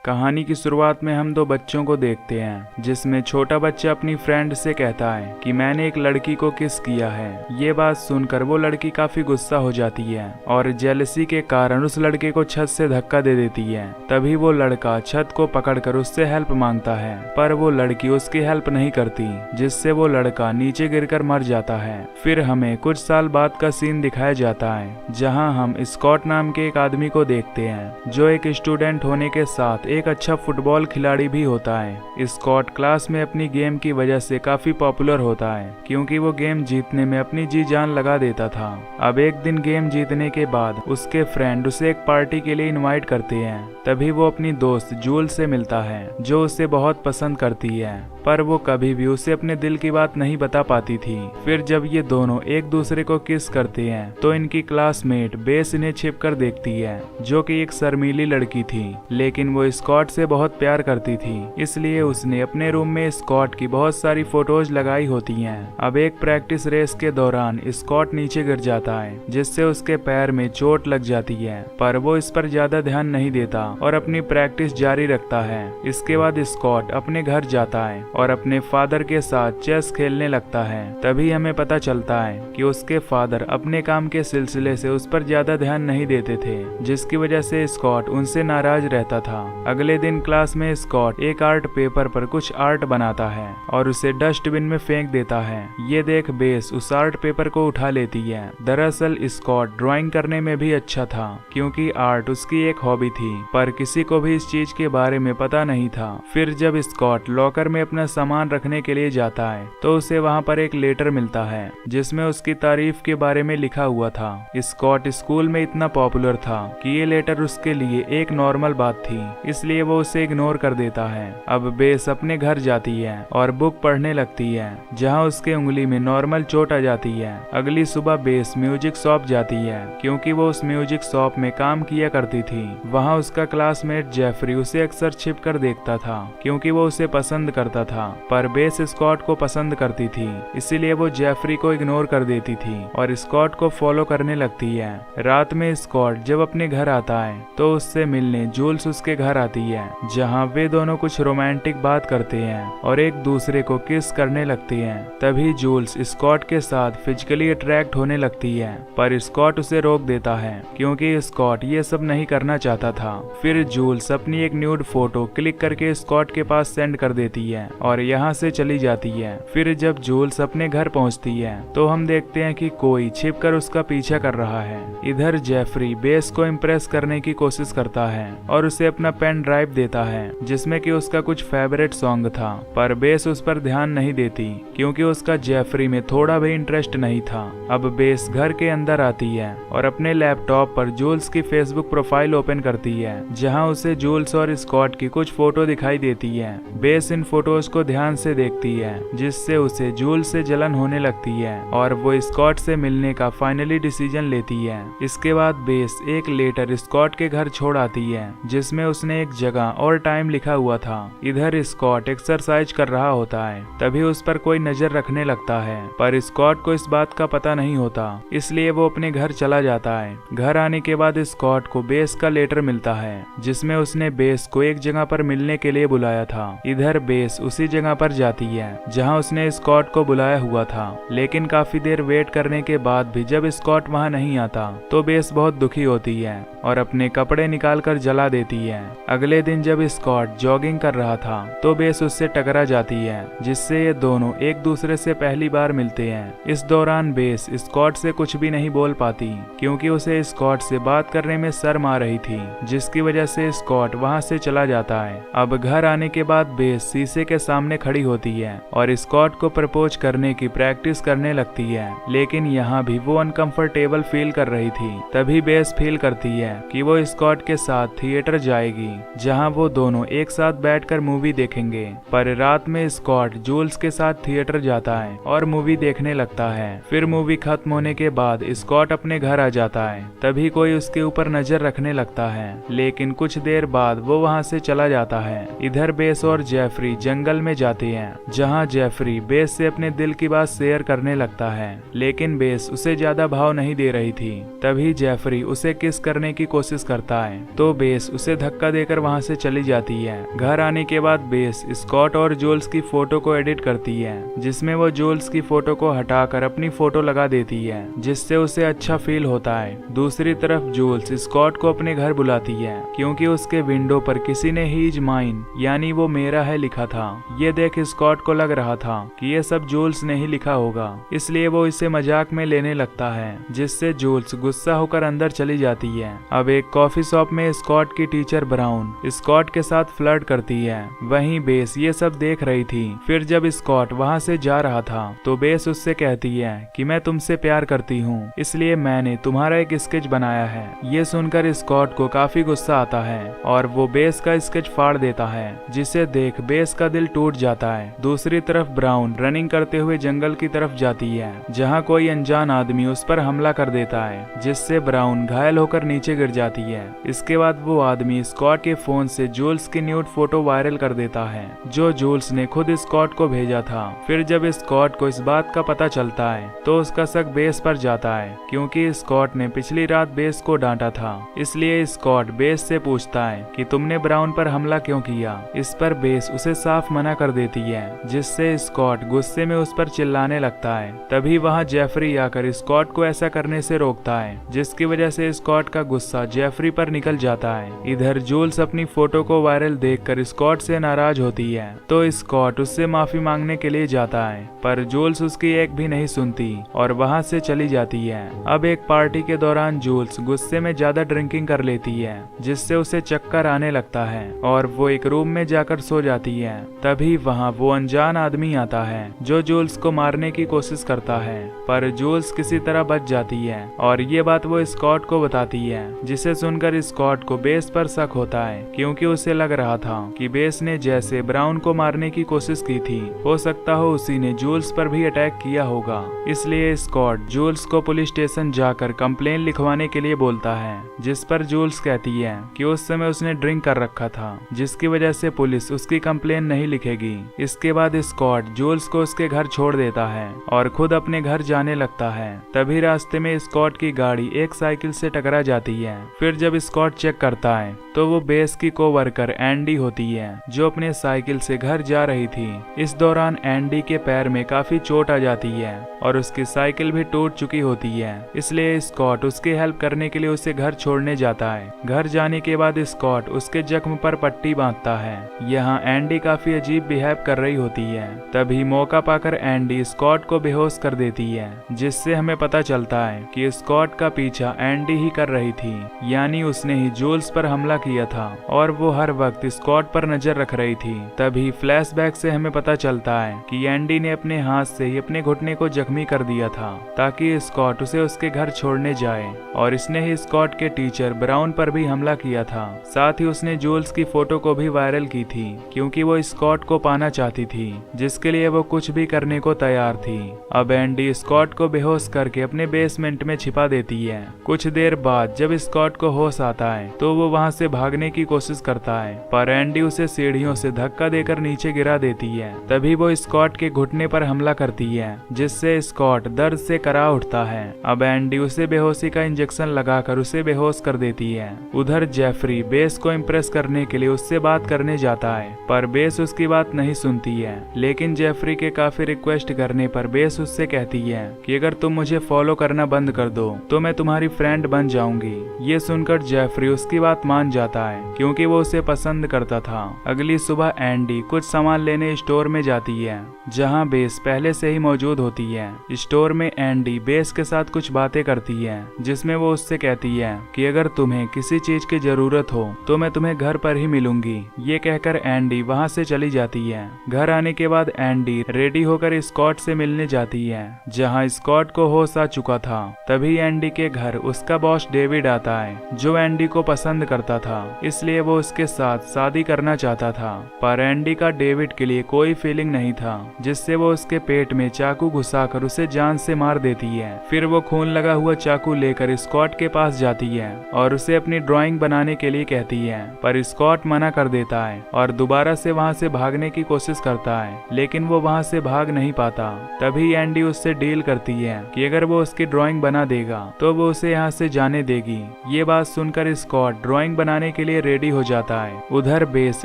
कहानी की शुरुआत में हम दो बच्चों को देखते हैं, जिसमें छोटा बच्चा अपनी फ्रेंड से कहता है कि मैंने एक लड़की को किस किया है। ये बात सुनकर वो लड़की काफी गुस्सा हो जाती है और जेलसी के कारण उस लड़के को छत से धक्का दे देती है। तभी वो लड़का छत को पकड़कर उससे हेल्प मांगता है, पर वो लड़की उसकी हेल्प नहीं करती, जिससे वो लड़का नीचे गिरकर मर जाता है। फिर हमें कुछ साल बाद का सीन दिखाया जाता है, जहाँ हम स्कॉट नाम के एक आदमी को देखते हैं, जो एक स्टूडेंट होने के साथ एक अच्छा फुटबॉल खिलाड़ी भी होता है। स्कॉट क्लास में अपनी गेम की वजह से काफी पॉपुलर होता है, क्योंकि वो गेम जीतने में अपनी जी जान लगा देता था। अब एक दिन गेम जीतने के बाद उसके फ्रेंड उसे एक पार्टी के लिए इनवाइट करते हैं। तभी वो अपनी दोस्त जूल से मिलता है, जो उसे बहुत पसंद करती है, पर वो कभी भी उसे अपने दिल की बात नहीं बता पाती थी। फिर जब ये दोनों एक दूसरे को किस करते हैं, तो इनकी क्लासमेट बेस इन्हें छिपकर देखती है, जो कि एक शर्मीली लड़की थी, लेकिन वो स्कॉट से बहुत प्यार करती थी, इसलिए उसने अपने रूम में स्कॉट की बहुत सारी फोटोज लगाई होती हैं। अब एक प्रैक्टिस रेस के दौरान स्कॉट नीचे गिर जाता है, जिससे उसके पैर में चोट लग जाती है, पर वो इस पर ज्यादा ध्यान नहीं देता और अपनी प्रैक्टिस जारी रखता है। इसके बाद स्कॉट अपने घर जाता है और अपने फादर के साथ चेस खेलने लगता है। तभी हमें पता चलता है कि उसके फादर अपने काम के सिलसिले से उस पर ज्यादा ध्यान नहीं देते थे, जिसकी वजह से स्कॉट उनसे नाराज रहता था। अगले दिन क्लास में स्कॉट एक आर्ट पेपर पर कुछ आर्ट बनाता है और उसे डस्टबिन में फेंक देता है। ये देख बेस उस आर्ट पेपर को उठा लेती है। दरअसल स्कॉट ड्राइंग करने में भी अच्छा था, क्योंकि आर्ट उसकी एक हॉबी थी, पर किसी को भी इस चीज के बारे में पता नहीं था। फिर जब स्कॉट लॉकर में अपना सामान रखने के लिए जाता है, तो उसे वहाँ पर एक लेटर मिलता है, जिसमें उसकी तारीफ के बारे में लिखा हुआ था। स्कॉट स्कूल में इतना पॉपुलर था कि ये लेटर उसके लिए एक नॉर्मल बात थी, इसलिए वो उसे इग्नोर कर देता है। अब बेस अपने घर जाती है और बुक पढ़ने लगती है, जहाँ उसके उंगली में नॉर्मल चोट आ जाती है। अगली सुबह बेस म्यूजिक शॉप जाती है, क्योंकि वो उस म्यूजिक शॉप में काम किया करती थी। वहाँ उसका क्लासमेट जेफरी उसे अक्सर छिप कर देखता था, क्योंकि वो उसे पसंद करता था, पर बेस स्कॉट को पसंद करती थी, इसीलिए वो जेफरी को इग्नोर कर देती थी और स्कॉट को फॉलो करने लगती है। रात में स्कॉट जब अपने घर आता है, तो उससे मिलने जूल्स उसके घर आती है, जहाँ वे दोनों कुछ रोमांटिक बात करते हैं और एक दूसरे को किस करने लगते हैं। तभी जूल्स स्कॉट के साथ फिजिकली अट्रैक्ट होने लगती है, पर स्कॉट उसे रोक देता है, क्योंकि स्कॉट ये सब नहीं करना चाहता था। फिर जूल्स अपनी एक न्यूड फोटो क्लिक करके स्कॉट के पास सेंड कर देती है और यहाँ से चली जाती है। फिर जब जूल्स अपने घर पहुँचती है, तो हम देखते हैं कि कोई छिपकर उसका पीछा कर रहा है। इधर जेफरी बेस को इम्प्रेस करने की कोशिश करता है और उसे अपना पेन ड्राइव देता है, जिसमें कि उसका कुछ फेवरेट सॉन्ग था, पर बेस उस पर ध्यान नहीं देती, क्योंकि उसका जेफरी में थोड़ा भी इंटरेस्ट नहीं था। अब बेस घर के अंदर आती है और अपने लैपटॉप पर जूल्स की फेसबुक प्रोफाइल ओपन करती है, जहां उसे जूल्स और स्कॉट की कुछ फोटो दिखाई देती है। बेस इन फोटोज को ध्यान से देखती है, जिससे उसे जूल्स से जलन होने लगती है और वो स्कॉट से मिलने का फाइनली डिसीजन लेती है। इसके बाद बेस एक लेटर स्कॉट के घर छोड़ आती है, जिसमें उसने एक जगह और टाइम लिखा हुआ था। इधर स्कॉट एक्सरसाइज कर रहा होता है, तभी उस पर कोई नजर रखने लगता है, पर स्कॉट को इस बात का पता नहीं होता, इसलिए वो अपने घर चला जाता है। घर आने के बाद स्कॉट को बेस का लेटर मिलता है, जिसमें उसने बेस को एक जगह पर मिलने के लिए बुलाया था। इधर बेस उसी जगह पर जाती है जहां उसने स्कॉट को बुलाया हुआ था, लेकिन काफी देर वेट करने के बाद भी जब स्कॉट वहां नहीं आता, तो बेस बहुत दुखी होती है और अपने कपड़े निकालकर जला देती है। अगले दिन जब स्कॉट जॉगिंग कर रहा था, तो बेस उससे टकरा जाती है, जिससे ये दोनों एक दूसरे से पहली बार मिलते हैं। इस दौरान बेस स्कॉट से कुछ भी नहीं बोल पाती, क्योंकि उसे स्कॉट से बात करने में शर्म आ रही थी, जिसकी वजह से स्कॉट वहां से चला जाता है। अब घर आने के बाद बेस शीशे के सामने खड़ी होती है और स्कॉट को प्रपोज करने की प्रैक्टिस करने लगती है, लेकिन यहाँ भी वो अनकंफर्टेबल फील कर रही थी। तभी बेस फील करती है कि वो स्कॉट के साथ थिएटर जाएगी, जहाँ वो दोनों एक साथ बैठकर मूवी देखेंगे। पर रात में स्कॉट जूल्स के साथ थिएटर जाता है और मूवी देखने लगता है। फिर मूवी खत्म होने के बाद स्कॉट अपने घर आ जाता है। तभी कोई उसके ऊपर नजर रखने लगता है, लेकिन कुछ देर बाद वो वहाँ से चला जाता है। इधर बेस और जेफरी जंगल में जाते हैं, जहाँ जेफरी बेस से अपने दिल की बात शेयर करने लगता है, लेकिन बेस उसे ज्यादा भाव नहीं दे रही थी। तभी जेफरी उसे किस करने की कोशिश करता है, तो बेस उसे धक्का देकर लेकर वहाँ से चली जाती है। घर आने के बाद बेस स्कॉट और जूल्स की फोटो को एडिट करती है, जिसमें वो जूल्स की फोटो को हटाकर अपनी फोटो लगा देती है, जिससे उसे अच्छा फील होता है। दूसरी तरफ जूल्स स्कॉट को अपने घर बुलाती है, क्योंकि उसके विंडो पर किसी ने ही इज माइन यानी वो मेरा है लिखा था। ये देख स्कॉट को लग रहा था कि ये सब जूल्स ने ही लिखा होगा, इसलिए वो इसे मजाक में लेने लगता है, जिससे जूल्स गुस्सा होकर अंदर चली जाती है। अब एक कॉफी शॉप में स्कॉट की टीचर ब्राउन स्कॉट के साथ फ्लर्ट करती है। वहीं बेस ये सब देख रही थी। फिर जब स्कॉट वहाँ से जा रहा था तो बेस उससे कहती है कि मैं तुमसे प्यार करती हूँ, इसलिए मैंने तुम्हारा एक स्केच बनाया है। ये सुनकर स्कॉट को काफी गुस्सा आता है और वो बेस का स्केच फाड़ देता है, जिसे देख बेस का दिल टूट जाता है। दूसरी तरफ ब्राउन रनिंग करते हुए जंगल की तरफ जाती है, जहाँ कोई अनजान आदमी उस पर हमला कर देता है, जिससे ब्राउन घायल होकर नीचे गिर जाती है। इसके बाद वो आदमी स्कॉट के फोन से जूल्स की न्यूड फोटो वायरल कर देता है, जो जूल्स ने खुद स्कॉट को भेजा था। फिर जब स्कॉट को इस बात का पता चलता है तो उसका शक बेस पर जाता है, क्योंकि स्कॉट ने पिछली रात बेस को डांटा था। इसलिए स्कॉट बेस से पूछता है कि तुमने ब्राउन पर हमला क्यों किया। इस पर बेस उसे साफ मना कर देती है, जिससे स्कॉट गुस्से में उस पर चिल्लाने लगता है। तभी वहाँ जेफरी आकर स्कॉट को ऐसा करने से रोकता है, जिसकी वजह से स्कॉट का गुस्सा जेफरी पर निकल जाता है। इधर जूल्स अपनी फोटो को वायरल देखकर स्कॉट से नाराज होती है, तो स्कॉट उससे माफी मांगने के लिए जाता है, पर जूल्स उसकी एक भी नहीं सुनती और वहाँ से चली जाती है। अब एक पार्टी के दौरान जूल्स गुस्से में ज्यादा ड्रिंकिंग कर लेती है, जिससे उसे चक्कर आने लगता है और वो एक रूम में जाकर सो जाती है। तभी वहाँ वो अनजान आदमी आता है, जो जूल्स को मारने की कोशिश करता है, पर जूल्स किसी तरह बच जाती है और ये बात वो स्कॉट को बताती है, जिसे सुनकर स्कॉट को बेस पर शक होता है, क्योंकि उसे लग रहा था कि बेस ने जैसे ब्राउन को मारने की कोशिश की थी, हो सकता हो उसी ने जूल्स पर भी अटैक किया होगा। इसलिए स्कॉट जूल्स को पुलिस स्टेशन जाकर कंप्लेन लिखवाने के लिए बोलता है, जिस पर जूल्स कहती है कि उस समय उसने ड्रिंक कर रखा था, जिसकी वजह से पुलिस उसकी कंप्लेन नहीं लिखेगी। इसके बाद स्कॉट जूल्स को उसके घर छोड़ देता है और खुद अपने घर जाने लगता है। तभी रास्ते में स्कॉट की गाड़ी एक साइकिल से टकरा जाती है। फिर जब स्कॉट चेक करता है तो वो बेस की कोवर्कर एंडी होती है, जो अपने साइकिल से घर जा रही थी। इस दौरान एंडी के पैर में काफी चोट आ जाती है और उसकी साइकिल भी टूट चुकी होती है, इसलिए स्कॉट उसकी हेल्प करने के लिए उसे घर छोड़ने जाता है। घर जाने के बाद स्कॉट उसके जख्म पर पट्टी बांधता है। यहाँ एंडी काफी अजीब बिहेव कर रही होती है। तभी मौका पाकर एंडी स्कॉट को बेहोश कर देती है, जिससे हमें पता चलता है कि स्कॉट का पीछा एंडी ही कर रही थी, यानी उसने ही जूल्स पर हमला किया था और वो हर वक्त स्कॉट पर नजर रख रही थी। तभी फ्लैशबैक से हमें पता चलता है कि एंडी ने अपने हाथ से ही अपने घुटने को जख्मी कर दिया था, ताकि स्कॉट उसे उसके घर छोड़ने जाए, और इसने ही स्कॉट के टीचर ब्राउन पर भी हमला किया था। साथ ही उसने जूल्स की फोटो को भी वायरल की थी, क्योंकि वो स्कॉट को पाना चाहती थी, जिसके लिए वो कुछ भी करने को तैयार थी। अब एंडी स्कॉट को बेहोश करके अपने बेसमेंट में छिपा देती है। कुछ देर बाद जब स्कॉट को होश आता है तो वो वहाँ से भागने की कोशिश करता है, पर एंडी उसे सीढ़ियों से धक्का देकर नीचे गिरा देती है। तभी वो स्कॉट के घुटने पर हमला करती है, जिससे स्कॉट दर्द से करा उठता है। अब एंडी उसे बेहोशी का इंजेक्शन लगाकर उसे बेहोश कर देती है। उधर जेफरी बेस को इम्प्रेस करने के लिए उससे बात करने जाता है, पर बेस उसकी बात नहीं सुनती है। लेकिन जेफरी के काफी रिक्वेस्ट करने पर बेस उससे कहती है कि अगर तुम मुझे फॉलो करना बंद कर दो तो मैं तुम्हारी फ्रेंड बन जाऊंगी। ये सुनकर जेफरी उसकी बात मान जाता है, क्योंकि वो उसे पसंद करता था। अगली सुबह एंडी कुछ सामान लेने स्टोर में जाती है, जहाँ बेस पहले से ही मौजूद होती है। स्टोर में एंडी बेस के साथ कुछ बातें करती है, जिसमें वो उससे कहती है कि अगर तुम्हें किसी चीज की जरूरत हो तो मैं तुम्हें घर पर ही मिलूंगी। ये कहकर एंडी वहाँ से चली जाती है। घर आने के बाद एंडी रेडी होकर स्कॉट से मिलने जाती है, जहाँ स्कॉट को होश आ चुका था। तभी एंडी के घर उसका बॉस डेविड आता है, जो एंडी को पसंद करता था, इसलिए वो उसके साथ शादी करना चाहता था। पर एंडी का डेविड के लिए कोई फीलिंग नहीं था, जिससे वो उसके पेट में चाकू घुसाकर उसे जान से मार देती है। फिर वो खून लगा हुआ चाकू लेकर स्कॉट के पास जाती है और उसे अपनी ड्राइंग बनाने के लिए कहती है, पर स्कॉट मना कर देता है और दोबारा से वहाँ से भागने की कोशिश करता है, लेकिन वो वहाँ से भाग नहीं पाता। तभी एंडी उससे डील करती है कि अगर वो उसकी ड्राइंग बना देगा तो वो उसे यहाँ से जाने देगी। ये बात सुनकर स्कॉट ड्राइंग बनाने के लिए लिए रेडी हो जाता है। उधर बेस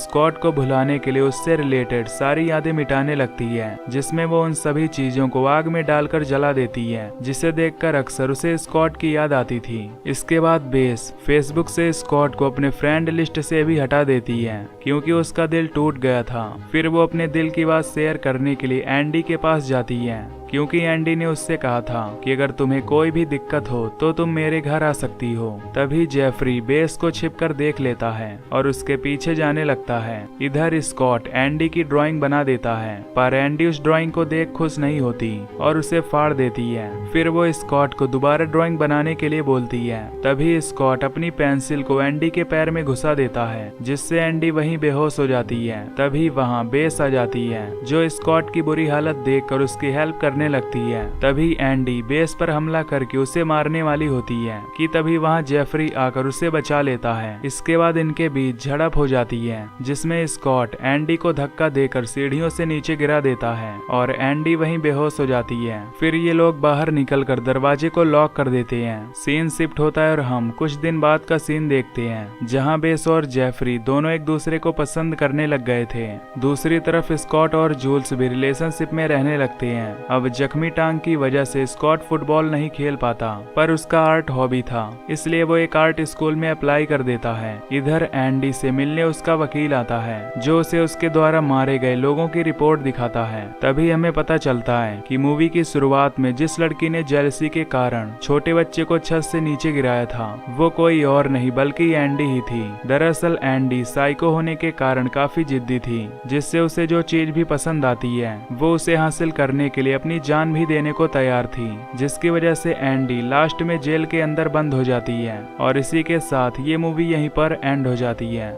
स्कॉट को भुलाने के लिए उससे रिलेटेड सारी यादें मिटाने लगती है, जिसमें वो उन सभी चीजों को आग में डालकर जला देती है, जिसे देखकर अक्सर उसे स्कॉट की याद आती थी। इसके बाद बेस फेसबुक से स्कॉट को अपने फ्रेंड लिस्ट से भी हटा देती है, क्योंकि उसका दिल टूट गया था। फिर वो अपने दिल की बात शेयर करने के लिए एंडी के पास जाती है, क्योंकि एंडी ने उससे कहा था कि अगर तुम्हें कोई भी दिक्कत हो तो तुम मेरे घर आ सकती हो। तभी जेफरी बेस को छिपकर देख लेता है और उसके पीछे जाने लगता है। इधर स्कॉट एंडी की ड्राइंग बना देता है, पर एंडी उस ड्राइंग को देख खुश नहीं होती और उसे फाड़ देती है। फिर वो स्कॉट को दोबारा ड्राइंग बनाने के लिए बोलती है। तभी स्कॉट अपनी पेंसिल को एंडी के पैर में घुसा देता है, जिससे एंडी वहीं बेहोश हो जाती है। तभी वहाँ बेस आ जाती है, जो स्कॉट की बुरी हालत देखकर उसकी हेल्प करने लगती है। तभी एंडी बेस पर हमला करके उसे मारने वाली होती है कि तभी वहां जेफरी आकर उसे बचा लेता है। इसके बाद इनके बीच झड़प हो जाती है, जिसमें स्कॉट एंडी को धक्का देकर सीढ़ियों से नीचे गिरा देता है और एंडी वहीं बेहोश हो जाती है। फिर ये लोग बाहर निकलकर दरवाजे को लॉक कर देते हैं। सीन शिफ्ट होता है और हम कुछ दिन बाद का सीन देखते हैं, जहाँ बेस और जेफरी दोनों एक दूसरे को पसंद करने लग गए थे। दूसरी तरफ स्कॉट और जूल्स भी रिलेशनशिप में रहने लगते हैं। अब जख्मी टांग की वजह से स्कॉट फुटबॉल नहीं खेल पाता, पर उसका आर्ट हॉबी था, इसलिए वो एक आर्ट स्कूल में अप्लाई कर देता है। इधर एंडी से मिलने उसका वकील आता है, जो उसे उसके द्वारा मारे गए लोगों की रिपोर्ट दिखाता है। तभी हमें पता चलता है कि मूवी की शुरुआत में जिस लड़की ने जेलसी के कारण छोटे बच्चे को छत से नीचे गिराया था, वो कोई और नहीं बल्कि एंडी ही थी। दरअसल एंडी साइको होने के कारण काफी जिद्दी थी, जिससे उसे जो चीज भी पसंद आती है वो उसे हासिल करने के लिए अपनी जान भी देने को तैयार थी, जिसकी वजह से एंडी लास्ट में जेल के अंदर बंद हो जाती है। और इसी के साथ ये मूवी यहीं पर एंड हो जाती है।